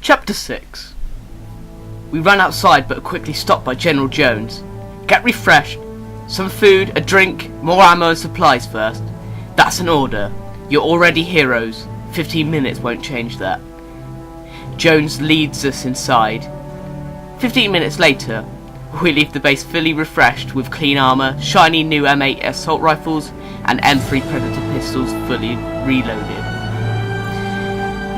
Chapter 6. We ran outside but are quickly stopped by General Jones. Get refreshed. Some food, a drink, more ammo and supplies first. That's an order. You're already heroes. 15 minutes won't change that. Jones leads us inside. 15 minutes later, we leave the base fully refreshed with clean armour, shiny new M8 assault rifles and M3 Predator pistols fully reloaded.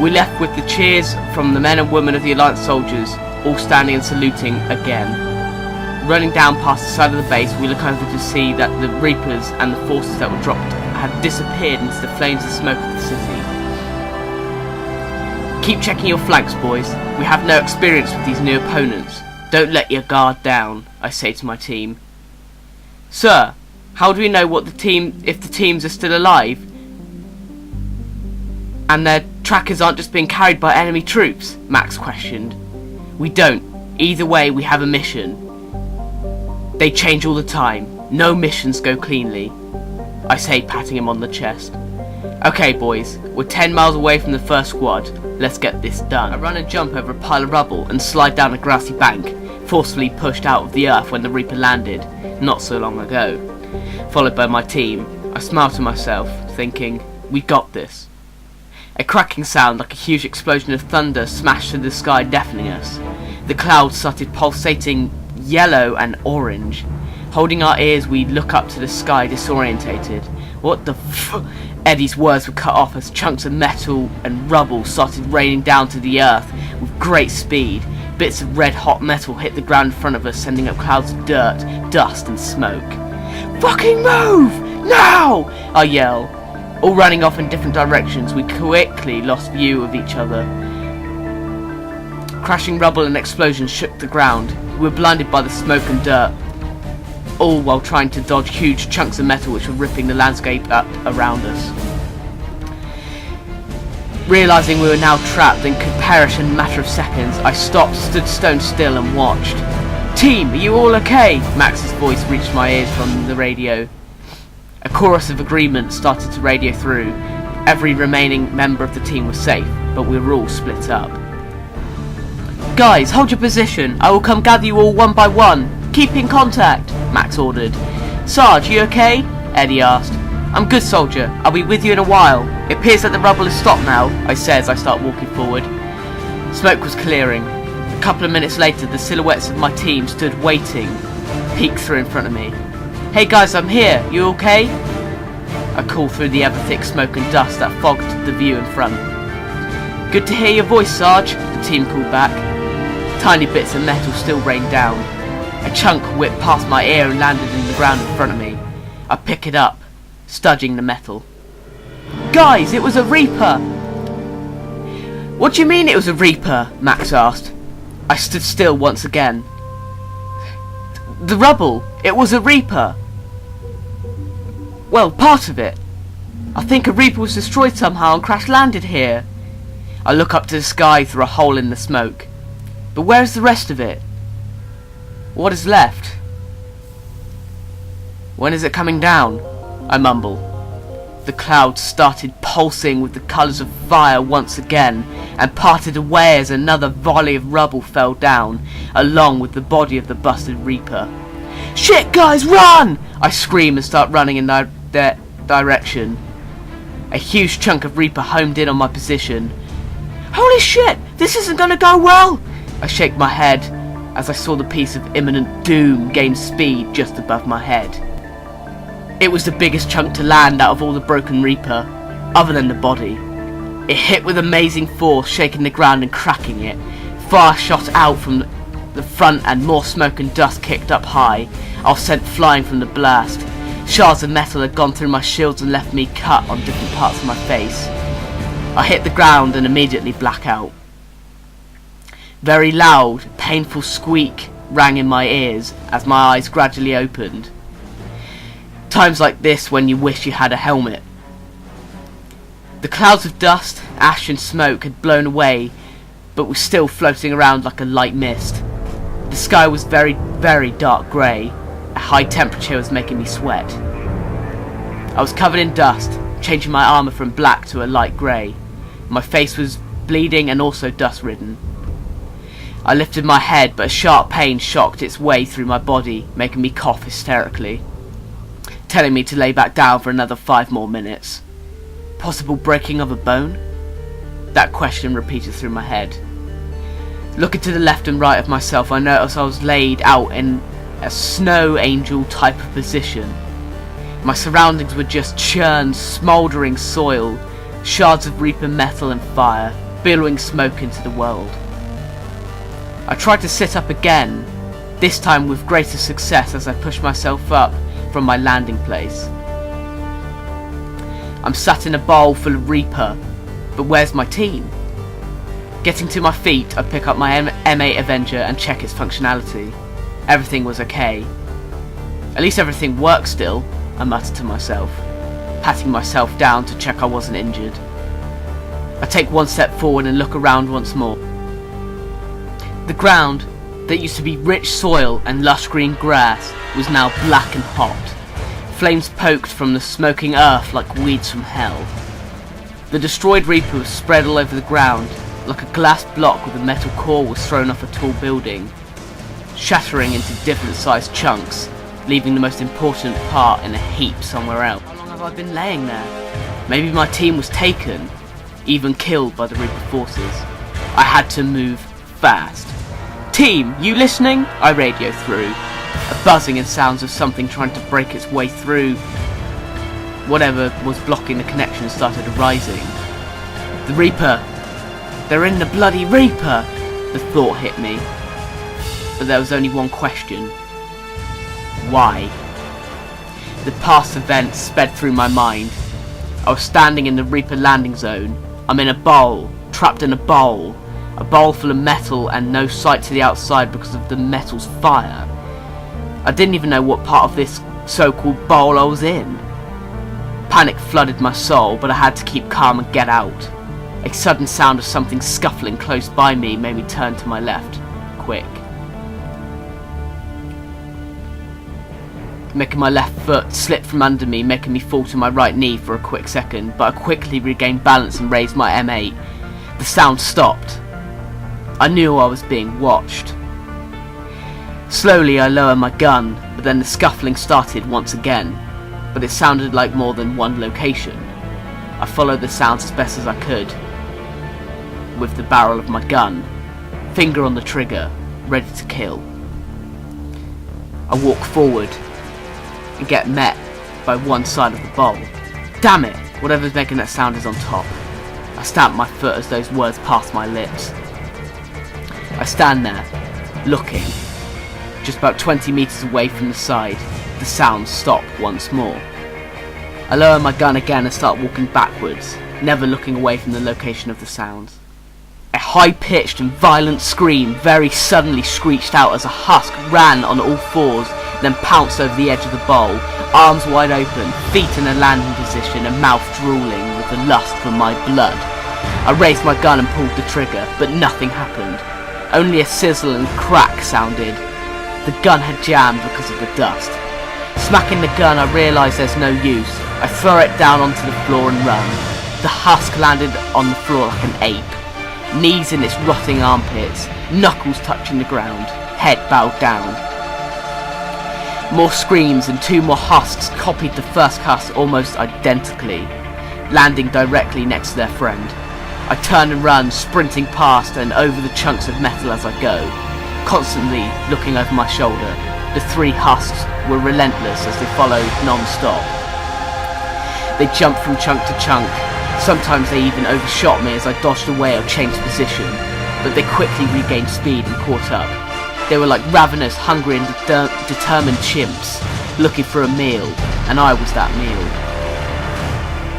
We left with the cheers from the men and women of the Alliance soldiers, all standing and saluting again. Running down past the side of the base, we look over to see that the Reapers and the forces that were dropped had disappeared into the flames and smoke of the city. Keep checking your flanks, boys. We have no experience with these new opponents. Don't let your guard down, I say to my team. Sir, how do we know if the teams are still alive? And their trackers aren't just being carried by enemy troops? Max questioned. We don't. Either way, we have a mission. They change all the time. No missions go cleanly, I say, patting him on the chest. Okay, boys, we're 10 miles away from the first squad. Let's get this done. I run and jump over a pile of rubble and slide down a grassy bank, forcefully pushed out of the earth when the Reaper landed, not so long ago. Followed by my team, I smile to myself, thinking, we got this. A cracking sound like a huge explosion of thunder smashed through the sky, deafening us. The clouds started pulsating yellow and orange. Holding our ears, we look up to the sky, disorientated. What the f... Eddie's words were cut off as chunks of metal and rubble started raining down to the earth with great speed. Bits of red-hot metal hit the ground in front of us, sending up clouds of dirt, dust and smoke. Fucking move! Now! I yell. All running off in different directions, we quickly lost view of each other. Crashing rubble and explosions shook the ground. We were blinded by the smoke and dirt, all while trying to dodge huge chunks of metal which were ripping the landscape up around us. Realising we were now trapped and could perish in a matter of seconds, I stopped, stood stone still and watched. Team, are you all okay? Max's voice reached my ears from the radio. A chorus of agreement started to radio through. Every remaining member of the team was safe, but we were all split up. Guys, hold your position. I will come gather you all one by one. Keep in contact, Max ordered. Sarge, you okay? Eddie asked. I'm good, soldier. I'll be with you in a while. It appears that the rubble has stopped now, I say as I start walking forward. Smoke was clearing. A couple of minutes later, the silhouettes of my team stood waiting, peeked through in front of me. Hey guys, I'm here. You okay? I called through the ever-thick smoke and dust that fogged the view in front. Good to hear your voice, Sarge, the team called back. Tiny bits of metal still rained down. A chunk whipped past my ear and landed in the ground in front of me. I pick it up, studging the metal. Guys, it was a Reaper! What do you mean it was a Reaper? Max asked. I stood still once again. The rubble, it was a Reaper! Well, part of it. I think a Reaper was destroyed somehow and crash landed here. I look up to the sky through a hole in the smoke. But where's the rest of it? What is left? When is it coming down? I mumble. The clouds started pulsing with the colours of fire once again and parted away as another volley of rubble fell down, along with the body of the busted Reaper. Shit, guys, run! I scream and start running in their direction. A huge chunk of Reaper homed in on my position. Holy shit, this isn't gonna go well! I shake my head as I saw the piece of imminent doom gain speed just above my head. It was the biggest chunk to land out of all the broken Reaper, other than the body. It hit with amazing force, shaking the ground and cracking it. Fire shot out from the front and more smoke and dust kicked up high. I was sent flying from the blast. Shards of metal had gone through my shields and left me cut on different parts of my face. I hit the ground and immediately black out. Very loud, painful squeak rang in my ears as my eyes gradually opened. Times like this when you wish you had a helmet. The clouds of dust, ash and smoke had blown away but was still floating around like a light mist. The sky was very, very dark grey. A high temperature was making me sweat. I was covered in dust, changing my armour from black to a light grey. My face was bleeding and also dust-ridden. I lifted my head, but a sharp pain shocked its way through my body, making me cough hysterically, telling me to lay back down for another 5 more minutes. Possible breaking of a bone? That question repeated through my head. Looking to the left and right of myself, I noticed I was laid out in a snow angel type of position. My surroundings were just churned, smouldering soil, shards of Reaper metal and fire, billowing smoke into the world. I tried to sit up again, this time with greater success as I pushed myself up from my landing place. I'm sat in a bowl full of Reaper, but where's my team? Getting to my feet, I pick up my M8 Avenger and check its functionality. Everything was okay. At least everything works still, I muttered to myself, patting myself down to check I wasn't injured. I take one step forward and look around once more. The ground, that used to be rich soil and lush green grass, was now black and hot. Flames poked from the smoking earth like weeds from hell. The destroyed Reaper was spread all over the ground, like a glass block with a metal core was thrown off a tall building, shattering into different sized chunks, leaving the most important part in a heap somewhere else. How long have I been laying there? Maybe my team was taken, even killed by the Reaper forces. I had to move fast. Team, you listening? I radio through. A buzzing and sounds of something trying to break its way through whatever was blocking the connection started arising. The Reaper! They're in the bloody Reaper! The thought hit me. But there was only one question. Why? The past events sped through my mind. I was standing in the Reaper landing zone. I'm in a bowl, trapped in a bowl full of metal and no sight to the outside because of the metal's fire. I didn't even know what part of this so-called bowl I was in. Panic flooded my soul, but I had to keep calm and get out. A sudden sound of something scuffling close by me made me turn to my left, quick. Making my left foot slip from under me, making me fall to my right knee for a quick second, but I quickly regained balance and raised my M8. The sound stopped. I knew I was being watched. Slowly I lowered my gun, but then the scuffling started once again, but it sounded like more than one location. I followed the sounds as best as I could, with the barrel of my gun, finger on the trigger, ready to kill. I walk forward and get met by one side of the bowl. Damn it! Whatever's making that sound is on top. I stamp my foot as those words pass my lips. I stand there, looking. Just about 20 meters away from the side, the sounds stop once more. I lower my gun again and start walking backwards, never looking away from the location of the sounds. A high-pitched and violent scream very suddenly screeched out as a husk ran on all fours, then pounced over the edge of the bowl, arms wide open, feet in a landing position and mouth drooling with the lust for my blood. I raised my gun and pulled the trigger, but nothing happened. Only a sizzle and crack sounded. The gun had jammed because of the dust. Smacking the gun, I realise there's no use. I throw it down onto the floor and run. The husk landed on the floor like an ape, knees in its rotting armpits, knuckles touching the ground, head bowed down. More screams and 2 more husks copied the first husk almost identically, landing directly next to their friend. I turn and run, sprinting past and over the chunks of metal as I go, constantly looking over my shoulder. The 3 husks were relentless as they followed non-stop. They jumped from chunk to chunk. Sometimes they even overshot me as I dodged away or changed position, but they quickly regained speed and caught up. They were like ravenous, hungry and determined chimps, looking for a meal, and I was that meal.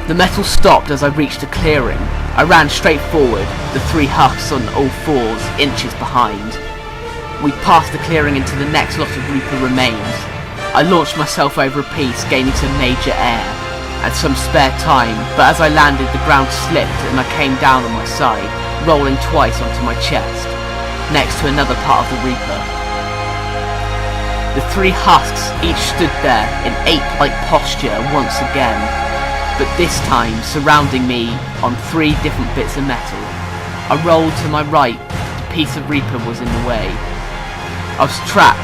The metal stopped as I reached a clearing. I ran straight forward, the 3 husks on all fours, inches behind. We passed the clearing into the next lot of Reaper remains. I launched myself over a piece, gaining some major air and some spare time, but as I landed the ground slipped and I came down on my side, rolling twice onto my chest, next to another part of the Reaper. The 3 husks each stood there in ape-like posture once again, but this time surrounding me on 3 different bits of metal. I rolled to my right, the piece of Reaper was in the way. I was trapped.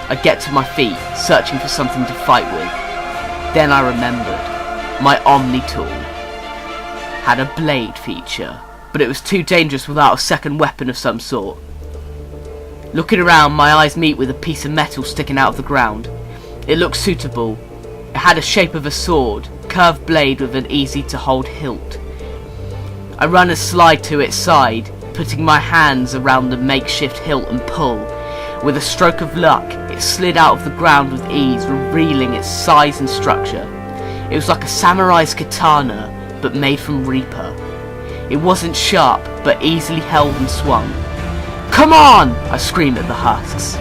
I get to my feet, searching for something to fight with. Then I remembered. My Omni tool had a blade feature, but it was too dangerous without a second weapon of some sort. Looking around, my eyes meet with a piece of metal sticking out of the ground. It looked suitable. It had the shape of a sword, curved blade with an easy to hold hilt. I run and slide to its side, putting my hands around the makeshift hilt and pull. With a stroke of luck, it slid out of the ground with ease, revealing its size and structure. It was like a samurai's katana, but made from Reaper. It wasn't sharp, but easily held and swung. "Come on!" I screamed at the husks.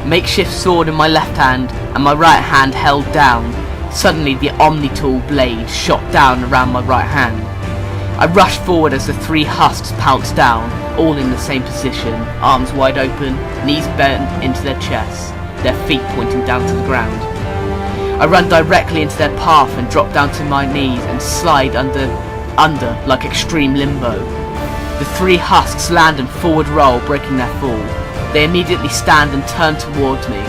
Makeshift sword in my left hand, and my right hand held down. Suddenly the Omni tool blade shot down around my right hand. I rushed forward as the 3 husks pounced down, all in the same position, arms wide open, knees bent into their chests, their feet pointing down to the ground. I run directly into their path and drop down to my knees and slide under like extreme limbo. The 3 husks land and forward roll, breaking their fall. They immediately stand and turn towards me.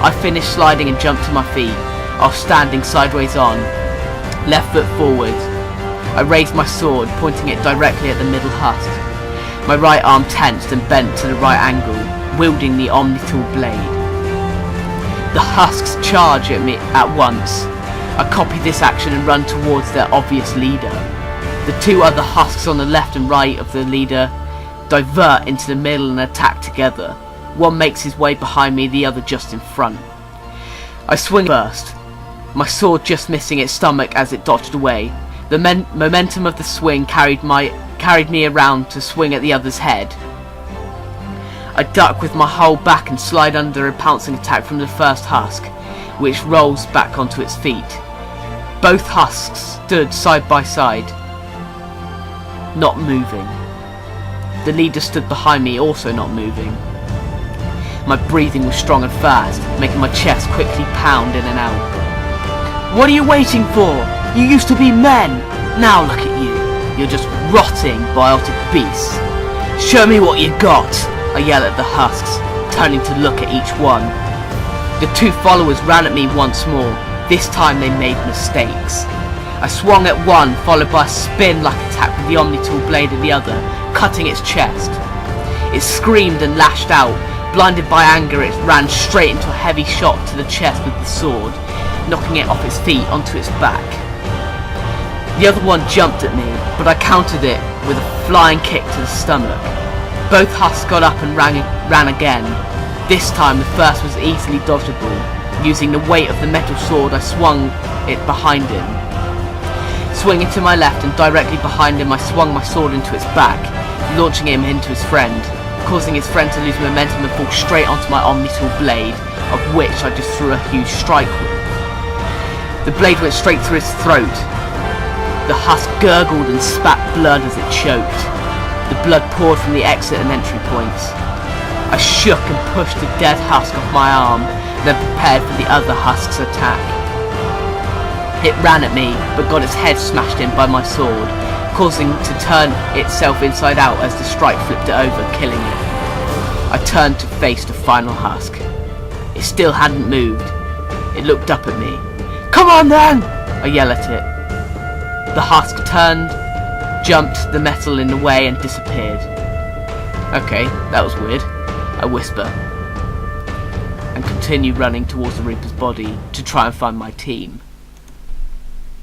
I finish sliding and jump to my feet, while standing sideways on, left foot forward. I raised my sword, pointing it directly at the middle husk. My right arm tensed and bent to the right angle, wielding the Omni tool blade. The husks charge at me at once. I copy this action and run towards their obvious leader. The 2 other husks on the left and right of the leader divert into the middle and attack together. One makes his way behind me, the other just in front. I swing first, my sword just missing its stomach as it dodged away. The momentum of the swing carried me around to swing at the other's head. I duck with my whole back and slide under a pouncing attack from the first husk, which rolls back onto its feet. Both husks stood side by side, not moving. The leader stood behind me, also not moving. My breathing was strong and fast, making my chest quickly pound in and out. "What are you waiting for? You used to be men! Now look at you. You're just rotting biotic beasts. Show me what you got!" I yell at the husks, turning to look at each one. The 2 followers ran at me once more. This time they made mistakes. I swung at one, followed by a spin-like attack with the Omni tool blade at the other, cutting its chest. It screamed and lashed out. Blinded by anger, it ran straight into a heavy shot to the chest with the sword, knocking it off its feet onto its back. The other one jumped at me, but I countered it with a flying kick to the stomach. Both husks got up and ran again. This time the first was easily dodgeable. Using the weight of the metal sword, I swung it behind him. Swinging to my left and directly behind him, I swung my sword into its back, launching him into his friend, causing his friend to lose momentum and fall straight onto my Omni tool blade, of which I just threw a huge strike with. The blade went straight through his throat. The husk gurgled and spat blood as it choked. The blood poured from the exit and entry points. I shook and pushed the dead husk off my arm, then prepared for the other husk's attack. It ran at me, but got its head smashed in by my sword, causing it to turn itself inside out as the strike flipped it over, killing it. I turned to face the final husk. It still hadn't moved. It looked up at me. "Come on then!" I yell at it. The husk turned, jumped the metal in the way and disappeared. "Okay, that was weird," I whisper, and continue running towards the Reaper's body to try and find my team.